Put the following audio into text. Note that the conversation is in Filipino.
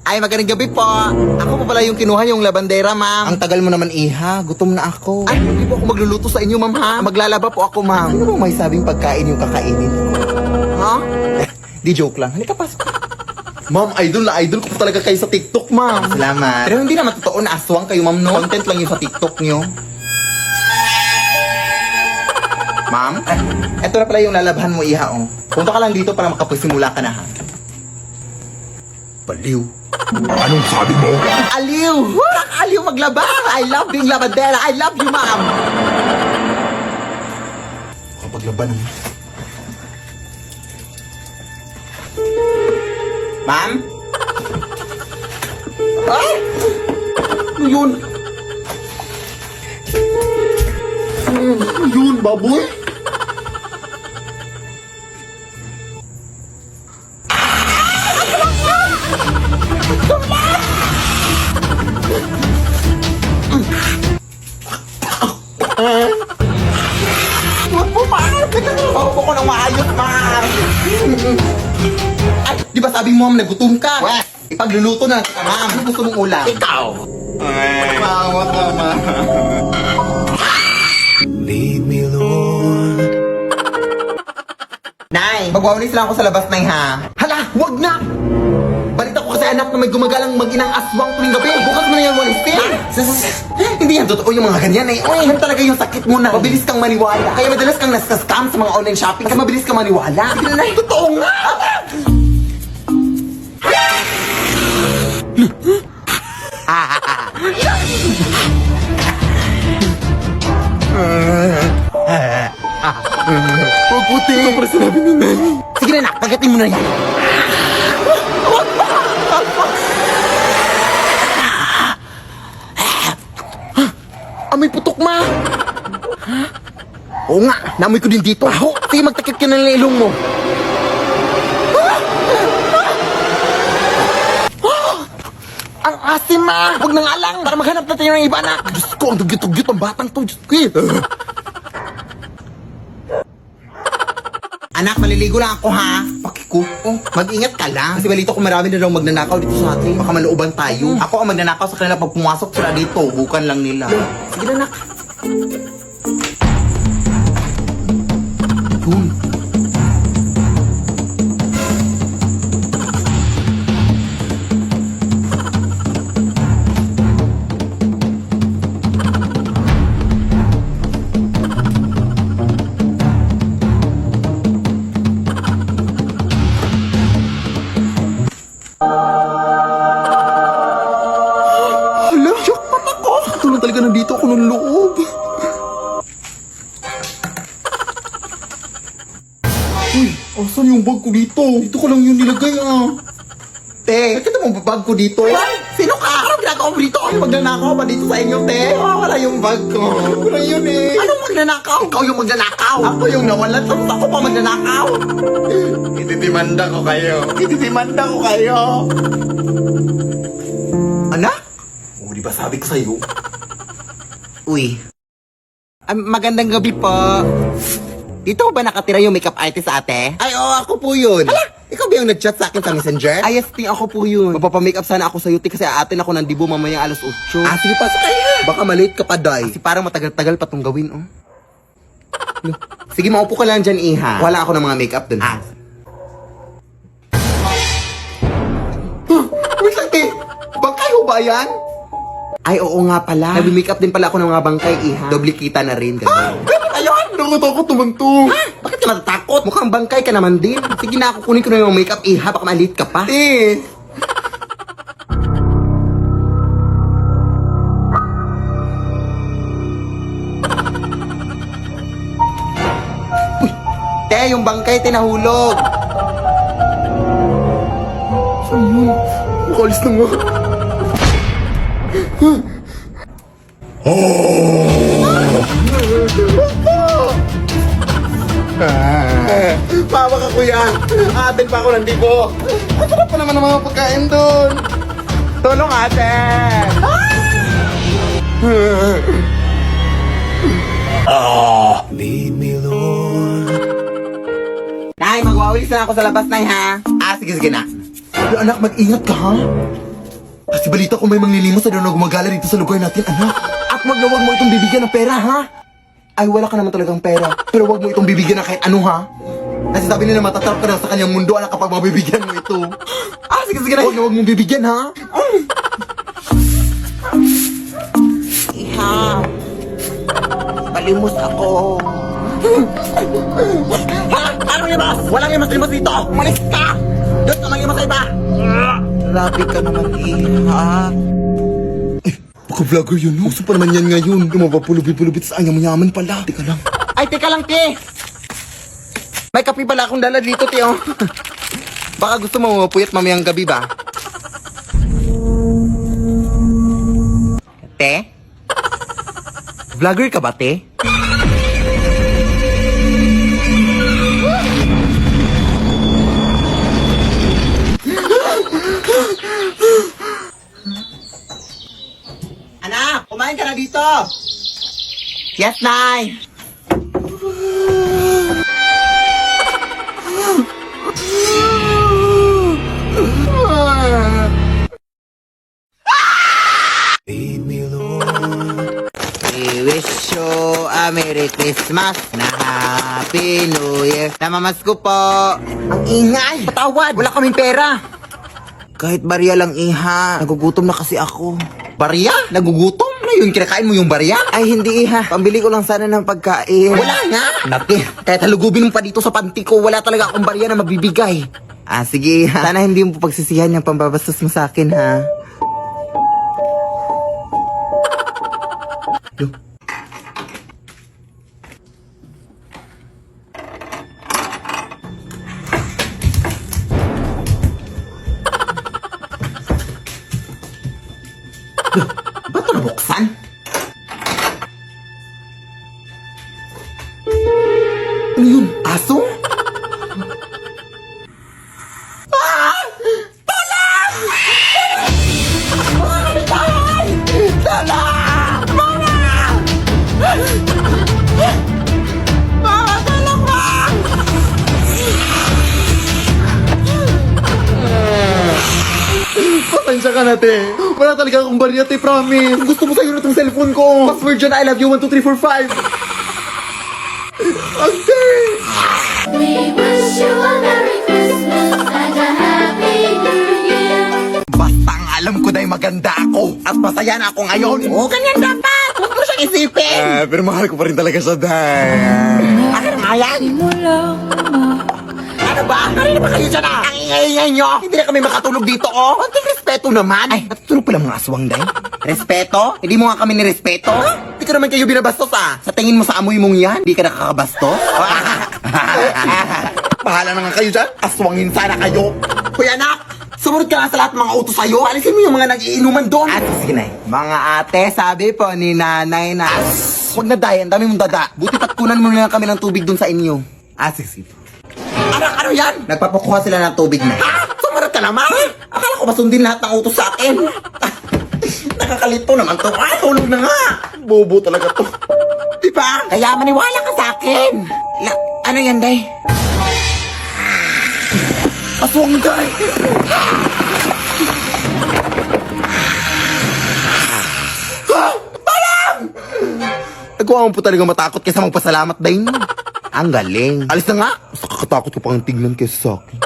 Ay, magandang gabi po. Ako pa pala yung kinuha yung labandera, ma'am. Ang tagal mo naman, iha. Gutom na ako. Ay, hindi po ako magluluto sa inyo, ma'am, ha? Maglalaba po ako, ma'am. Ano bang may sabing pagkain yung kakainin ko? Ha? Di joke lang. Halika, pasok. Ma'am, idol na idol ko po talaga kayo sa TikTok, ma'am. Salamat. Pero hindi naman totoo na aswang kayo, ma'am, no? Content lang yung sa TikTok nyo. Ma'am? Eto na pala yung lalabahan mo, iha, oh. Punta ka lang dito para makapasimula ka na, ha? Baliw. Anong sabi mo? Aliw! Aliw maglaba! I love being labandera! I love you, ma'am! Kapag laban mo. Ma'am? Ay! Ano yun? Ano yun, baboy? Huwag mo, ma'am! Paupo ko ng maayos, ma'am! Ay, di ba sabi mo, ma'am, nagutom ka? Wes! Ipagluluto na kita, ma'am. Ano gusto mong ulam? Ikaw! Ay, mawa ka, ma'am. Lead me, Lord. Nay, magwawalis lang ako sa labas, Nay, ha? Hala, wag na! Balita ko kasi anak na may gumagalang mag-inang aswang tuwing gabi. Bukas mo na yan walistin. Hindi yan totoo yung mga ganyan, eh. Uy, yan talaga yung sakit mo na. Mabilis kang maniwala. Kaya madalas kang nasa-scam sa mga online shopping. Kasi mabilis kang maniwala. Sige na, Nay. Totoo nga! Puputi! Ito para sinabi ni Nanay. Sige na, nak. Pagatin mo na yan. Amoy putok, ma! Oo nga, namoy ko din dito. Sige, magtakip ka na ng ilong mo. Ang asim, ma! Huwag nang alang para maghanap natin ng iba, anak. Diyos ko, ang dugyot-dugyot ang batang to. Diyos ko, eh. Anak, maliligo lang ako, ha? Pakiko. Oh, mag-ingat ka lang. Kasi balito ko marami na daw magnanakaw dito sa atin. Baka malooban tayo. Ako ang magnanakaw sa kanila pag pumasok sila dito. Bukan lang nila. Sige na, anak. Yun. Hala, jackpot ako! Tulong talaga nandito ako ng loob. Uy, asan yung bag ko dito? Dito ko lang yun nilagay, ah. Te, nakita mo ba bag ko dito? Sino ka? Anong ginagawa mo dito? Magnanakaw ba dito sa inyo, te? Wala yung bag ko. Wala yun, eh. Anong magnanakaw? Ikaw yung magnanakaw. Ako yung nawalan. Tapos ako pa magnanakaw. Ititimanda ko kayo. Ititimanda ko kayo. Anak? Oh, di ba sabi ko sa'yo? Uy. Magandang gabi po. Dito ko ba nakatira yung makeup artist ate? Ay, oo, ako po yun. Hala, ikaw ba yung nag-chat sa akin sa messenger? Ay, yes, ako po yun. Magpapamakeup sana ako sa'yo, kasi aatin ako ng dibo mamaya alas 8. Ah, sige, pasok kayo. Baka malate ka pa, day. Kasi parang matagal-tagal pa tong gawin, oh. Sige, maupo ka lang dyan, iha. Wala ako ng mga makeup dun. Ah. Wait lang, te. Bangkay ho ba yan? Ay, oo nga pala. Nag-makeup din pala ako ng mga bangkay, iha. Doble kita na rin. Ganun ayun! Nakutakot naman to. Ha? Bakit ka natatakot? Mukhang bangkay ka naman din. Sige na, kukunin ko na yung makeup, iha. Baka malit ka pa. Eh. Uy! Te, yung bangkay, tinahulog. Saan yun? Makalis na nga. Pawa ka, kuya. Atin pa ako ng dibo. Masarap pa naman ang mga pagkain doon. Tulong, ate. Lead me, Lord. Nay, magwawalis na ako sa labas, Nay, ha? Ah, sige na. Pero anak, mag-ingat ka, ha? Kasi balita ko may manglilimos na daw na gumagala dito sa lugar natin, anak. At wag mo itong bibigyan ng pera, ha? Ay, wala ka naman talagang pera. Pero wag mo itong bibigyan ng kahit ano, ha? Kasi sabi nila matatarap ka daw sa kanyang mundo, anak, kapag mabibigyan mo ito. Sige na. Wag mong bibigyan, ha? Iha. Palimos ako. Ha? Ano limas? Walang limas dito! Umalis ka! Doon ka mag-imas sa iba! Grabe ka naman, Iha. Baka vlogger yun, no? Uso pa naman yan ngayon. Yung mapapulubit-pulubit sa kanya, mayaman pala. Teka lang. Ay, teka lang, te! May kape pala akong dala dito, te, oh. Baka gusto mo mapuyat mamayang gabi ba? Te? Vlogger ka ba, te? Anak, kumain ka na dito! Yes, Nay! Aid me, Lord. We wish you a Merry Christmas na Happy New Year. Namamas ko po. Ang ingay. Patawad. Wala kaming pera. Kahit barya lang, Iha. Nagugutom na kasi ako. Barya? Nagugutom? Ano yun? Kinakain mo yung barya? Ay, hindi, Iha. Pambili ko lang sana ng pagkain. Wala nga. Naki, kahit halugubin mo pa dito sa panty ko, wala talaga akong barya na mabibigay. Sige, Iha. Sana hindi mo pagsisihan yung pambabastos mo sa akin, ha? Ba't ito nabuksan? Ano yun? Aso? Ah! Talang! Mga kapitbahay! Talang! Mga! Mga talang ba? Pasensya ka na, te. Wala talaga akong barya, te, promise. Gusto mo sa'yo na itong cellphone ko. Password dyan, I love you, 1, 2, 3, 4, 5. Ante! We wish you a Merry Christmas and a Happy New Year. Basta ang alam ko dahil maganda ako at masaya na ako ngayon. Oo, ganyan dapat. Huwag mo siyang isipin. Pero mahal ko pa rin talaga siya, Day. Akin nga yan. Ano ba? Kanina ba kayo dyan ah? Ang ingay-ingay nyo. Hindi na kami makatulog dito, oh. Konting respeto naman. Ay, natutulog pala mga aswang, day. Respeto? Hindi mo nga kami nirespeto? Hindi ka naman kayo binabastos, ah. Sa tingin mo sa amoy mong yan, hindi ka nakakabastos? Bahala na nga kayo dyan. Aswangin sana kayo. Kuya anak, sumunod ka nga sa lahat ng mga utos sa'yo. Palisin mo yung mga nag-iinuman doon. Sige na. Mga ate, sabi po ni nanay na... Huwag na, day. Ang dami mong dada. Buti patkunan mo na lang kami ng tubig doon sa inyo. Sige. Anak, ano yan? Nagpapakuha sila ng tubig na. Ha? Sumunod ka naman? Akala ko masundin lahat ng utos sa akin. Nakakalito naman to. Tulog na nga. Bobo talaga to. Diba? Kaya maniwala ka sa akin. Ano yan, day? Aswang, day. Parang! Nagawa mo po talaga matakot kaysa magpasalamat, day. Ang galing. Alis na nga. Mas nakakatakot ko pang tignan kaysa sa akin.